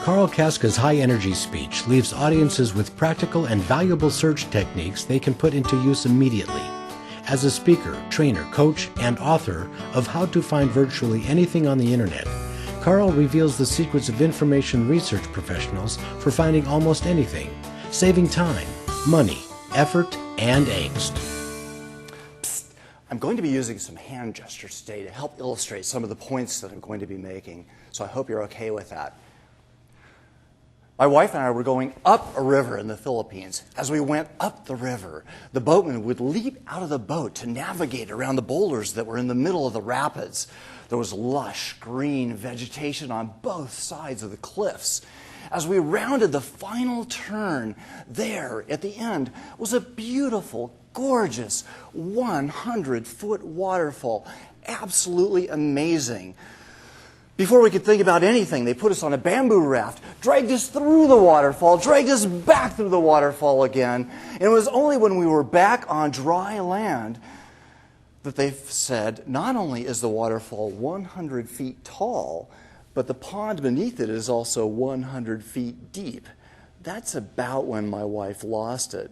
Karl Kasca's high-energy speech leaves audiences with practical and valuable search techniques they can put into use immediately. As a speaker, trainer, coach, and author of How to Find Virtually Anything on the Internet, Karl reveals the secrets of information research professionals for finding almost anything, saving time, money, effort, and angst. I'm going to be using some hand gestures today to help illustrate some of the points that I'm going to be making, so I hope you're okay with that. My wife and I were going up a river in the Philippines. As we went up the river, the boatman would leap out of the boat to navigate around the boulders that were in the middle of the rapids. There was lush green vegetation on both sides of the cliffs. As we rounded the final turn, there at the end was a beautiful, gorgeous 100-foot waterfall. Absolutely amazing. Before we could think about anything, they put us on a bamboo raft, dragged us through the waterfall, dragged us back through the waterfall again. And it was only when we were back on dry land that they said, not only is the waterfall 100 feet tall, but the pond beneath it is also 100 feet deep. That's about when my wife lost it.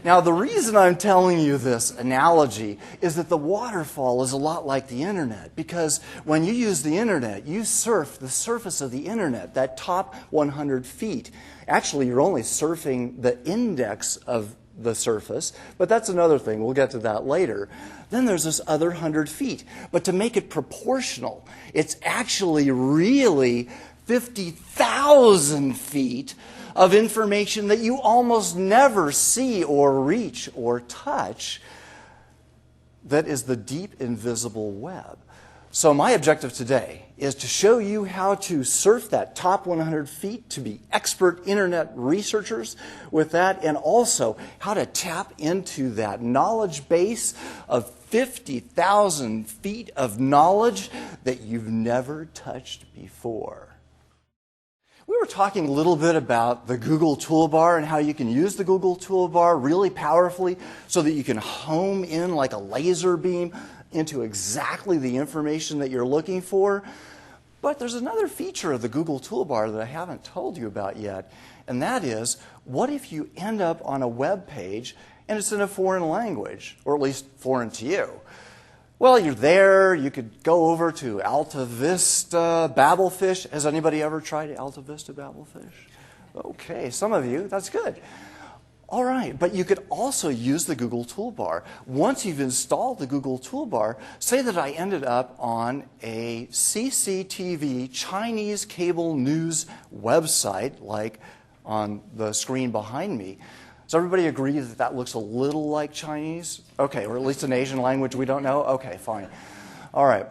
Now, the reason I'm telling you this analogy is that the waterfall is a lot like the internet, because when you use the internet, you surf the surface of the internet, that top 100 feet. Actually, you're only surfing the index of the surface, but that's another thing. We'll get to that later. Then there's this other 100 feet. But to make it proportional, it's actually really 50,000 feet of information that you almost never see or reach or touch. That is the deep invisible web. So my objective today is to show you how to surf that top 100 feet, to be expert internet researchers with that, and also how to tap into that knowledge base of 50,000 feet of knowledge that you've never touched before. We were talking a little bit about the Google toolbar and how you can use the Google toolbar really powerfully so that you can home in like a laser beam into exactly the information that you're looking for. But there's another feature of the Google toolbar that I haven't told you about yet, and that is, what if you end up on a web page and it's in a foreign language, or at least foreign to you? Well, you're there, you could go over to Alta Vista Babelfish. Has anybody ever tried Alta Vista Babelfish? Okay, some of you, that's good. All right, but you could also use the Google toolbar. Once you've installed the Google toolbar, say that I ended up on a CCTV Chinese cable news website, like on the screen behind me. Does everybody agree that that looks a little like Chinese? Okay, or at least an Asian language we don't know? Okay, fine. All right.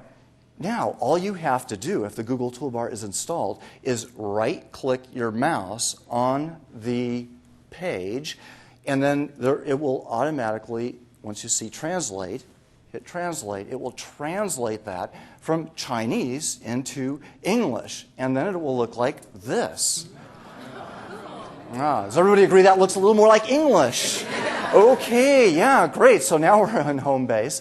Now, all you have to do, if the Google toolbar is installed, is right-click your mouse on the page, and then it will automatically, once you see translate, hit translate, it will translate that from Chinese into English, and then it will look like this. Does everybody agree that looks a little more like English? Okay, yeah, great. So now we're on home base.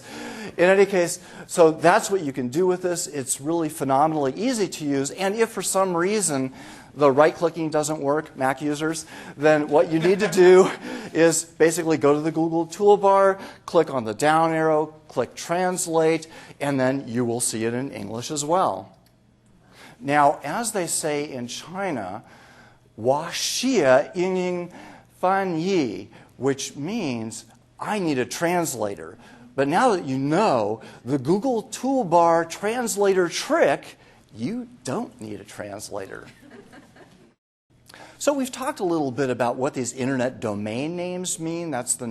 In any case, so that's what you can do with this. It's really phenomenally easy to use. And if for some reason the right-clicking doesn't work, Mac users, then what you need to do is basically go to the Google toolbar, click on the down arrow, click Translate, and then you will see it in English as well. Now, as they say in China, 我需要英英翻译, which means I need a translator. But now that you know the Google toolbar translator trick, you don't need a translator. So we've talked a little bit about what these internet domain names mean. That's the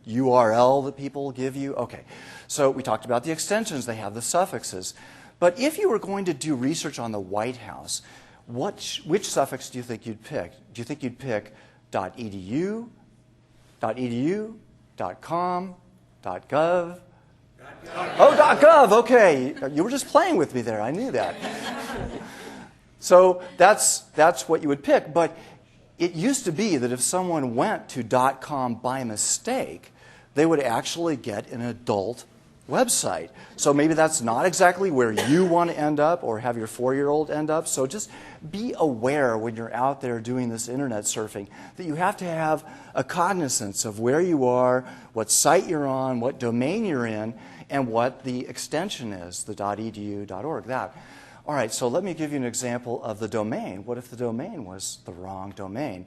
URL that people give you. Okay, so we talked about the extensions. They have the suffixes. But if you were going to do research on the White House, which suffix do you think you'd pick? Do you think you'd pick .edu, .edu, .com, .gov? Oh, .gov, okay. You were just playing with me there. I knew that. So that's what you would pick. But it used to be that if someone went to .com by mistake, they would actually get an adult website. So maybe that's not exactly where you want to end up or have your 4-year-old end up. So just be aware when you're out there doing this internet surfing that you have to have a cognizance of where you are, what site you're on, what domain you're in, and what the extension is, the .edu, .org, that. All right, so let me give you an example of the domain. What if the domain was the wrong domain?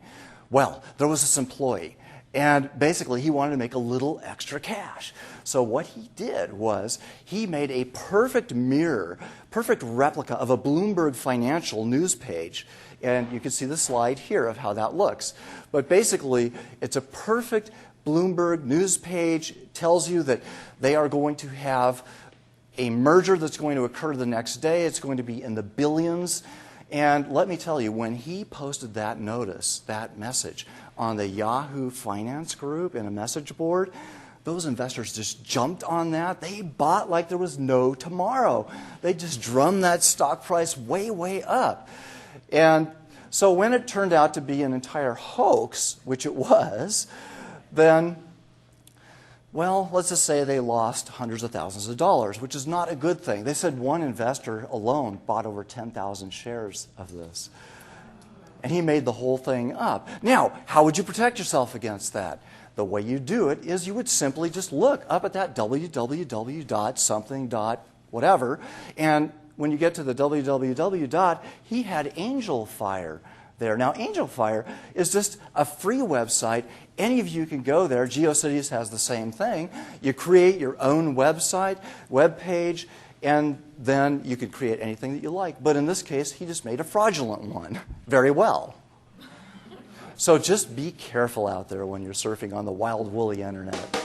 Well, there was this employee, and basically he wanted to make a little extra cash. So what he did was he made a perfect mirror, perfect replica of a Bloomberg financial news page. And you can see the slide here of how that looks. But basically, it's a perfect Bloomberg news page. It tells you that they are going to have a merger that's going to occur the next day. It's going to be in the billions. And let me tell you, when he posted that notice, that message, on the Yahoo Finance group in a message board, those investors just jumped on that. They bought like there was no tomorrow. They just drummed that stock price way, way up. And so when it turned out to be an entire hoax, which it was, then, well, let's just say they lost hundreds of thousands of dollars, which is not a good thing. They said one investor alone bought over 10,000 shares of this. And he made the whole thing up. Now, how would you protect yourself against that? The way you do it is you would simply just look up at that www.something.whatever, and when you get to the www. He had Angel Fire there. Now, Angel Fire is just a free website. Any of you can go there. GeoCities has the same thing. You create your own website, web page, and then you could create anything that you like. But in this case, he just made a fraudulent one. Very well. So just be careful out there when you're surfing on the wild, woolly internet.